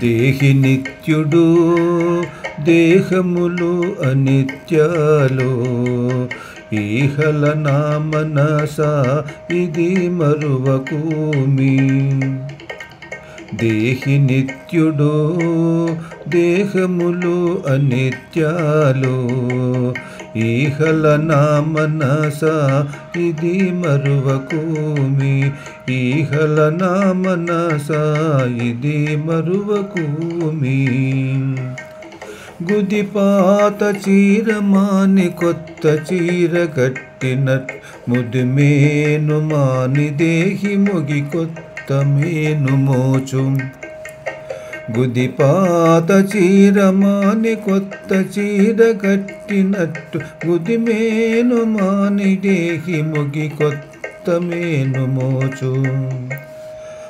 దేహి నిత్యుడు దేహములు అనిత్యాలు ఈహల నా మనస ఇది మరువకుమి. దేహి నిత్యుడు దేహములు అనిత్యాలు ఈహల నా మనస ఇది మరువకుమి. ఈహల నా మనస ఇది మరువకుమి. గుదిపాత చీర మాని కొత్త చీర కట్టినట్ ముదిమేను మాని దేహి మొగి కొత్త మేను మోచు. గుదిపాత చీర మాని కొత్త చీర కట్టినట్టు గుదిమేను మాని దేహి మొగి కొత్త మేను మోచు.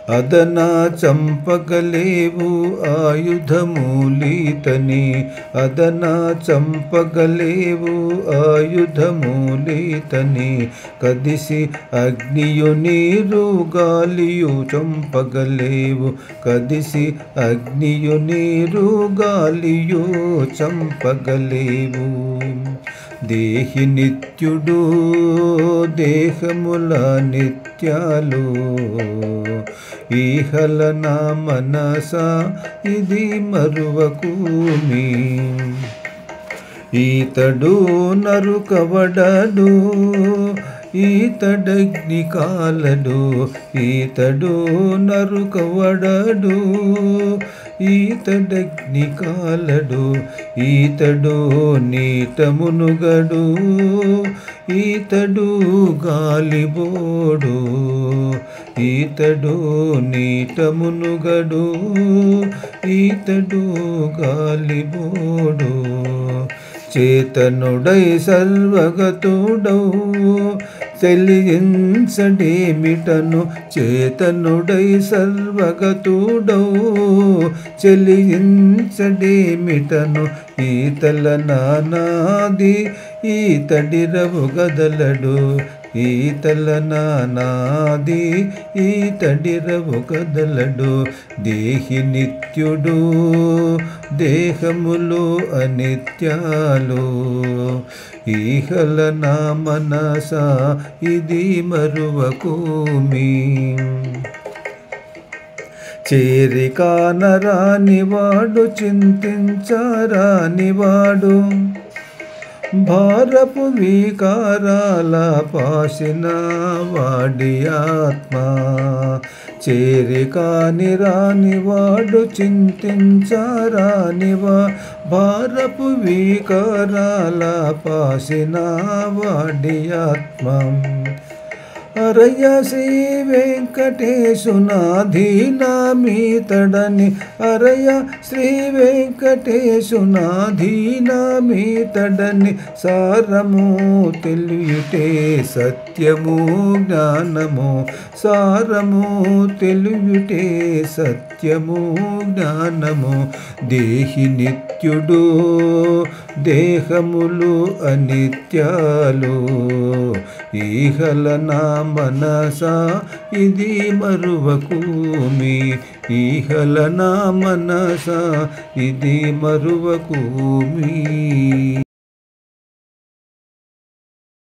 అదనా చంపగలేవు ఆయుధమూలితని అదనా చంపగలేవు ఆయుధమూలితని కదిసి అగ్నియు నీరు గాలియు చంపగలేవు. కదిసి అగ్నియు నీరు గాలియు చంపగలేవు. దేహి నిత్యుడు దేహముల నిత్యాలు ఈహల నా మనస ఇది మరువకుమి. ఈతడు నరుకవడడు ఈతడగ్ని కాలడు. ఈతడు నరుకవడడు ఈతడగ్ని కాలడు. ఈతడు నీట మునుగడు ఈతడు గాలిబోడు. ఈతడు నీట మునుగడు ఈతడు గాలిబోడు. చేతనుడై సర్వగతుడౌ చెలించడేమిటను. చేతనుడై సర్వగతుడౌ చెలించడేమిటను. ఈతల నానాది ఈతడిరవు గదలడు. ఈతల నానాది ఈతడిరవు కదలడు. దేహి నిత్యుడు దేహములు అనిత్యాలు ఈహల నా మనస ఇది మరువకుమి. చేరికానరానివాడు చింతించరానివాడు భారపు వికారాల పాసిన వాడి ఆత్మ. చేరికాని రానివాడు చింతించరానివా భారపు వికారాల పాసిన వాడి ఆత్మ. అరయ్య శ్రీ వెంకటేశునాధీనమీతడని అరయ్య శ్రీ వెంకటేశునాధీనమీతడని సారము తెలియుటే సత్యము జ్ఞానము. సారము తెలియుటే సత్యము జ్ఞానము. దేహి నిత్యుడు దేహములు అనిత్యాలు ఈహల నా మనస ఇది మరువకుమి. ఈహల నా మనస ఇది మరువకుమి.